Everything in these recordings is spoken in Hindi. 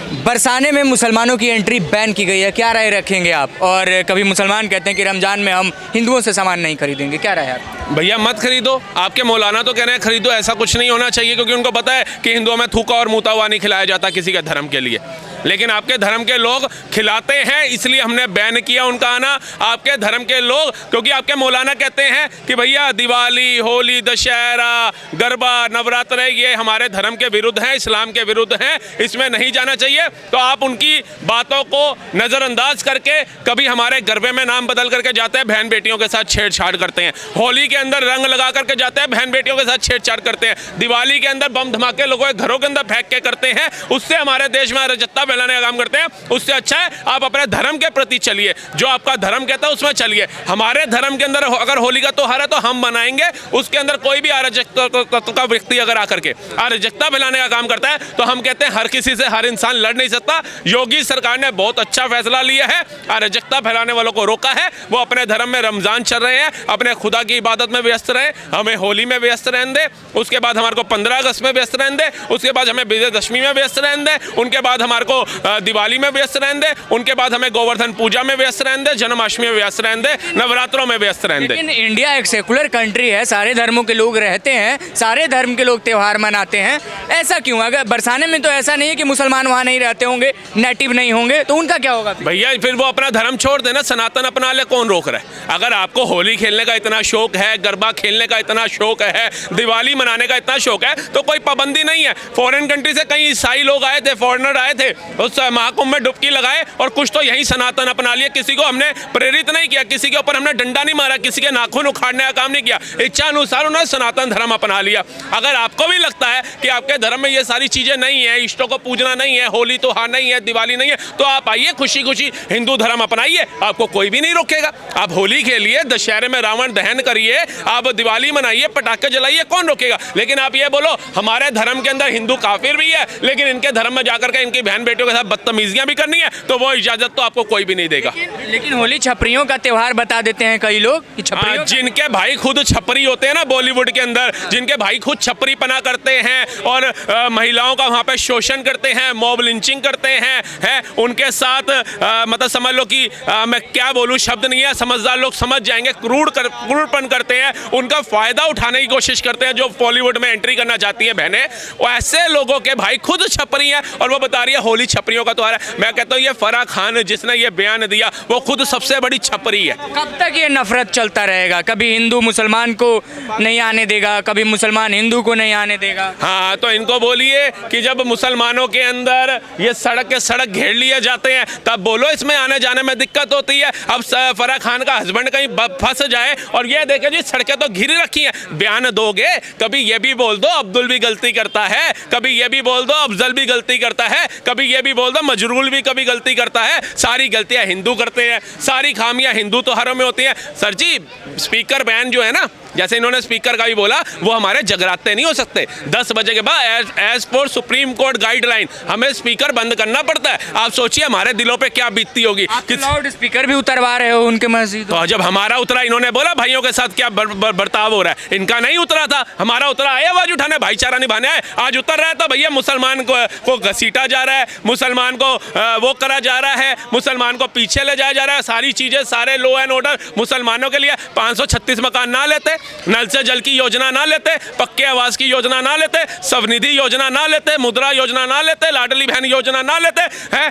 बरसाने में मुसलमानों की एंट्री बैन की गई है, क्या राय रखेंगे आप? और कभी मुसलमान कहते हैं कि रमज़ान में हम हिंदुओं से सामान नहीं खरीदेंगे, क्या राय है आप? भैया मत खरीदो, आपके मौलाना तो कह रहे हैं खरीदो, ऐसा कुछ नहीं होना चाहिए, क्योंकि उनको पता है कि हिंदुओं में थूका और मूता हुआ नहीं खिलाया जाता किसी के धर्म के लिए। लेकिन आपके धर्म के लोग खिलाते हैं, इसलिए हमने बैन किया उनका आना। आपके धर्म के लोग, क्योंकि आपके मौलाना कहते हैं कि भैया दिवाली, होली, दशहरा, गरबा, नवरात्र ये हमारे धर्म के विरुद्ध हैं, इस्लाम के विरुद्ध हैं, इसमें नहीं जाना चाहिए। तो आप उनकी बातों को नज़रअंदाज करके कभी हमारे गरबे में नाम बदल करके जाते हैं, बहन बेटियों के साथ छेड़छाड़ करते हैं। होली के अंदर रंग लगा करके जाते हैं, बहन बेटियों के साथ छेड़छाड़ करते हैं। दिवाली के अंदर बम धमाके लोगों के घरों के अंदर फेंक के करते हैं, उससे हमारे देश में अराजकता फैलाने का काम करते हैं। उससे अच्छा है आप अपने धर्म के प्रति चलिए, जो आपका धर्म कहता है उसमें चलिए। हमारे धर्म के अंदर अगर होली का त्योहार है तो हम मनाएंगे, उसके अंदर कोई भी अराजकता का व्यक्ति अगर आकर के अराजकता फैलाने का काम करता है तो हम कहते हैं हर किसी से हर इंसान लड़ नहीं सकता। योगी सरकार ने बहुत अच्छा फैसला लिया है, अराजकता फैलाने वालों को रोका है। वो अपने धर्म में रमजान चल रहे हैं, अपने खुदा की इबादत में व्यस्त रहे, हमें होली में व्यस्त रहने दे, उसके बाद हमारे को 15 अगस्त में व्यस्त रहने दे, उसके बाद हमें विजयदशमी में व्यस्त रहने दे, उनके बाद हमारे को दिवाली में व्यस्त रहने दे, उनके बाद हमें गोवर्धन पूजा में व्यस्त रहने दे, जन्माष्टमी में व्यस्त रहने दे, नवरात्रों में व्यस्त रहने दे। लेकिन इंडिया एक सेकुलर कंट्री है, सारे धर्मों के लोग रहते हैं, सारे धर्म के लोग त्यौहार मनाते हैं, ऐसा क्यों? अगर बरसाने में तो ऐसा नहीं है कि मुसलमान वहाँ नहीं रहते होंगे, नेटिव नहीं होंगे, तो उनका क्या होगा? भैया फिर वो अपना धर्म छोड़ देना, सनातन अपना ले, कौन रोक रहा है? अगर आपको होली खेलने का इतना शौक है, गरबा खेलने का इतना शौक है, दिवाली मनाने का इतना शौक है, तो कोई पाबंदी नहीं है। फॉरेन कंट्री से कई ईसाई लोग आए थे, फॉरेनर आए थे, उस महाकुंभ में डुबकी लगाए और कुछ तो यही सनातन अपना लिए। किसी को हमने प्रेरित नहीं किया, किसी के ऊपर हमने डंडा नहीं मारा, किसी के नाखून उखाड़ने का काम नहीं किया, इच्छा अनुसार उन्होंने सनातन धर्म अपना लिया। अगर आपको भी लगता है कि आपके धर्म में ये सारी चीजें नहीं है, इष्टों को पूजना नहीं है, होली त्योहार नहीं है, दिवाली नहीं है, तो आप आइए खुशी खुशी हिंदू धर्म अपनाइए, आपको कोई भी नहीं रोकेगा। आप होली खेलिए, दशहरे में रावण दहन करिए, आप दिवाली मनाइए, पटाखे जलाइए, कौन रोकेगा? लेकिन आप ये बोलो हमारे धर्म के अंदर हिंदू काफिर भी है, लेकिन इनके धर्म में जाकर के इनकी बहन बेटियों के साथ बदतमीजियां भी करनी है, तो वो इजाजत तो आपको कोई भी नहीं देगा। लेकिन होली छपरियों का त्योहार बता देते हैं कई लोग कि छपरियों जिनके भाई खुद छपरी होते हैं ना बॉलीवुड के अंदर, जिनके भाई खुद छपरी पना करते हैं और महिलाओं का वहाँ पे शोषण करते हैं, मॉब लिंचिंग करते हैं, उनके साथ मतलब समझ लो कि मैं क्या बोलूँ, शब्द नहीं है, समझदार लोग समझ जाएंगे, क्रूरपन करते हैं, उनका फायदा उठाने की कोशिश करते हैं, जो बॉलीवुड में एंट्री करना चाहती है बहनें, ऐसे लोगों के भाई खुद छपरी हैं और वो बता रही है होली छपरियों का त्योहार है। मैं कहता हूँ ये फराह खान जिसने ये बयान दिया वो खुद सबसे बड़ी छपरी है। कब तक ये नफरत चलता रहेगा? कभी हिंदू मुसलमान को नहीं आने देगा, कभी मुसलमान हिंदू को नहीं आने देगा। हाँ, तो इनको बोलिए कि जब मुसलमानों के अंदर ये सड़क के सड़क घेर लिए जाते हैं तब बोलो इसमें आने जाने में दिक्कत होती है। अब फराह खान का हस्बैंड कहीं फंस जाए और ये देखे जी सड़कें तो घिरी रखी हैं, बयान दोगे? कभी ये भी बोल दो अब्दुल भी गलती करता है, कभी ये भी बोल दो अफजल भी गलती करता है, कभी ये भी बोल दो मजरूल भी कभी गलती करता है। सारी गलतियां हिंदू करते हैं, सारी खामियां हिंदू त्योहारों में होती हैं। सर जी स्पीकर बैन जो है ना, जैसे इन्होंने स्पीकर का भी बोला, वो हमारे जगराते नहीं हो सकते। 10 बजे के बाद as per Supreme Court guideline हमें स्पीकर बंद करना पड़ता है। आप सोचिए हमारे दिलों पे क्या बीतती होगी। लाउड स्पीकर भी उतरवा रहे हो उनके मस्जिद, तो जब हमारा उतरा, इन्होंने बोला भाइयों के साथ क्या बर्ताव हो रहा है, इनका नहीं उतरा था, हमारा उतरा आए आवाज उठाने, भाईचारा निभाने आए। आज उतर रहा है तो भैया मुसलमान को घसीटा जा रहा है, मुसलमान को वो करा जा रहा है, मुसलमान को पीछे ले जाया जा रहा है। सारी चीजें, सारे लॉ एंड ऑर्डर मुसलमानों के लिए। 536 मकान ना लेते, नल से जल की योजना ना लेते, पक्के आवास की योजना ना लेते, स्वनिधि योजना ना लेते, मुद्रा योजना ना लेते, लाडली बहन योजना ना लेते हैं,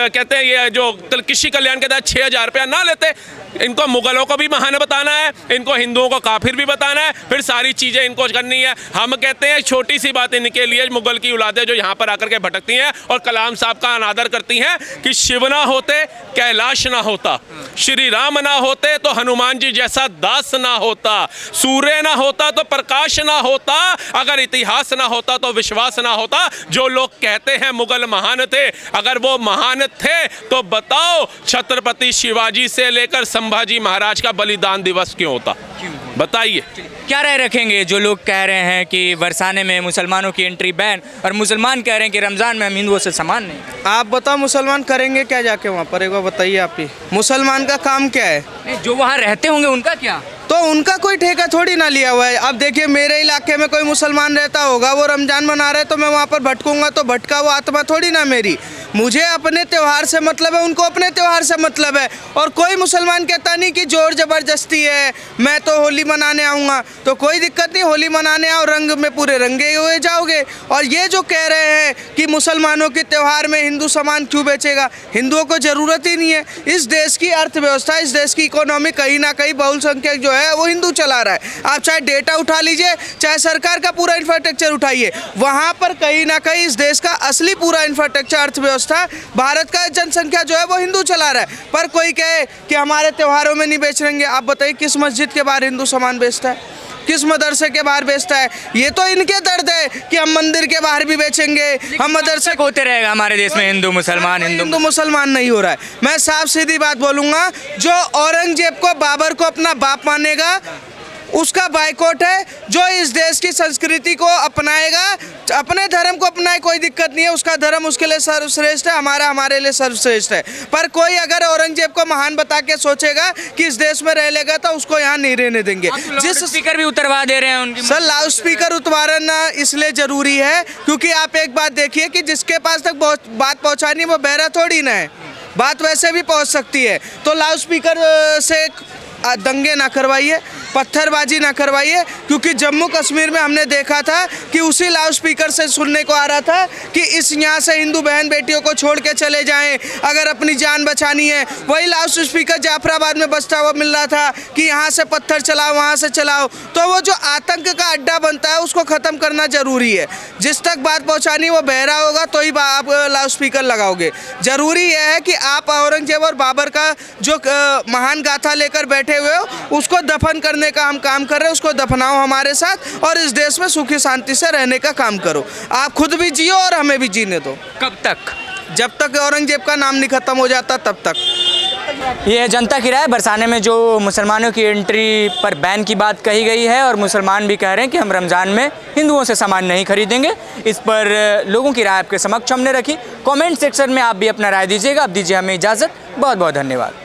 कहते हैं ये जो कृषि कल्याण के तहत 6,000 रुपया ना लेते। इनको मुगलों को भी महान बताना है, इनको हिंदुओं को काफिर भी बताना है, फिर सारी चीजें इनको करनी है। हम कहते हैं छोटी सी बात इनके लिए, मुगल की औलादें जो यहाँ पर आकर के भटकती हैं और कलाम साहब का अनादर करती हैं कि शिव ना होते कैलाश ना होता, श्री राम ना होते तो हनुमान जी जैसा दास ना होता, सूर्य ना होता तो प्रकाश ना होता, अगर इतिहास ना होता तो विश्वास ना होता। जो लोग कहते हैं मुगल महान थे, अगर वो महान थे तो बताओ छत्रपति शिवाजी से लेकर संभाजी महाराज का बलिदान दिवस क्यों होता? बताइए। क्या राय रखेंगे जो लोग कह रहे हैं कि बरसाने में मुसलमानों की एंट्री बैन, और मुसलमान कह रहे हैं कि रमज़ान में हम हिंदुओं से समान नहीं? आप बताओ मुसलमान करेंगे क्या जाके वहाँ पर, एक बार बताइए आप ही। मुसलमान का काम क्या है? नहीं, जो वहाँ रहते होंगे उनका क्या? तो उनका कोई ठेका थोड़ी ना लिया हुआ है। अब देखिए मेरे इलाके में कोई मुसलमान रहता होगा, वो रमजान मना रहे तो मैं वहाँ पर भटकूंगा, तो भटका वो आत्मा थोड़ी ना मेरी। मुझे अपने त्यौहार से मतलब है, उनको अपने त्यौहार से मतलब है। और कोई मुसलमान कहता नहीं कि जोर ज़बरदस्ती है, मैं तो होली मनाने आऊँगा, तो कोई दिक्कत नहीं, होली मनाने आओ, रंग में पूरे रंगे हुए जाओगे। और ये जो कह रहे हैं कि मुसलमानों के त्यौहार में हिंदू सामान क्यों बेचेगा, हिंदुओं को ज़रूरत ही नहीं है। इस देश की अर्थव्यवस्था, इस देश की इकोनॉमी कहीं ना कहीं बहुसंख्यक जो है वो हिंदू चला रहा है। आप चाहे डेटा उठा लीजिए, चाहे सरकार का पूरा इंफ्रास्ट्रक्चर उठाइए, वहाँ पर कहीं ना कहीं इस देश का असली पूरा इंफ्रास्ट्रक्चर, अर्थव्यवस्था, भारत का जनसंख्या जो है वो हिंदू चला रहा है। पर कोई कहे कि हमारे त्योहारों में नहीं बेच रहेंगे, आप बताइए किस मस्जिद के बाहर हिंदू सामान बेचता है, किस मदरसे के बाहर बेचता है? ये तो इनके दर्द है कि हम मंदिर के बाहर भी बेचेंगे, हम मदरसे होते रहेगा हमारे देश में हिंदू मुसलमान हिंदू मुसलमान नहीं हो रहा है। मैं साफ सीधी बात बोलूँगा, जो औरंगजेब को, बाबर को अपना बाप मानेगा उसका बाइकॉट है। जो इस देश की संस्कृति को अपनाएगा, अपने धर्म को अपनाए, कोई दिक्कत नहीं है, उसका धर्म उसके लिए सर्वश्रेष्ठ है, हमारा हमारे लिए सर्वश्रेष्ठ है। पर कोई अगर औरंगजेब को महान बता के सोचेगा कि इस देश में रह लेगा तो उसको यहाँ नहीं रहने देंगे। जिस स्पीकर भी उतरवा दे रहे हैं उनकी। सर, लाउड स्पीकर उतारना इसलिए ज़रूरी है क्योंकि आप एक बात देखिए कि जिसके पास तक बात पहुँचानी है वो बहरा थोड़ी ना है, बात वैसे भी पहुँच सकती है। तो लाउड स्पीकर से दंगे ना करवाइए, पत्थरबाजी ना करवाइए, क्योंकि जम्मू कश्मीर में हमने देखा था कि उसी लाउड स्पीकर से सुनने को आ रहा था कि इस यहाँ से हिंदू बहन बेटियों को छोड़ के चले जाएं अगर अपनी जान बचानी है। वही लाउड स्पीकर जाफराबाद में बजता हुआ मिल रहा था कि यहाँ से पत्थर चलाओ, वहाँ से चलाओ। तो वो जो आतंक का अड्डा बनता है उसको ख़त्म करना ज़रूरी है। जिस तक बात पहुँचानी वो बहरा होगा तो ही आप लाउड स्पीकर लगाओगे। ज़रूरी यह है कि आप औरंगजेब और बाबर का जो महान गाथा लेकर बैठे हुए हो उसको दफन करने का हम काम कर रहे हैं, उसको दफनाओ हमारे साथ और इस देश में सुखी शांति से रहने का काम करो। आप खुद भी जियो और हमें भी जीने दो। कब तक? जब तक औरंगजेब का नाम नहीं खत्म हो जाता तब तक। ये है जनता की राय। बरसाने में जो मुसलमानों की एंट्री पर बैन की बात कही गई है और मुसलमान भी कह रहे हैं कि हम रमज़ान में हिंदुओं से सामान नहीं खरीदेंगे। इस पर लोगों की राय आपके समक्ष हमने रखी। कमेंट सेक्शन में आप भी अपना राय दीजिएगा। अब दीजिए हमें इजाज़त। बहुत बहुत धन्यवाद।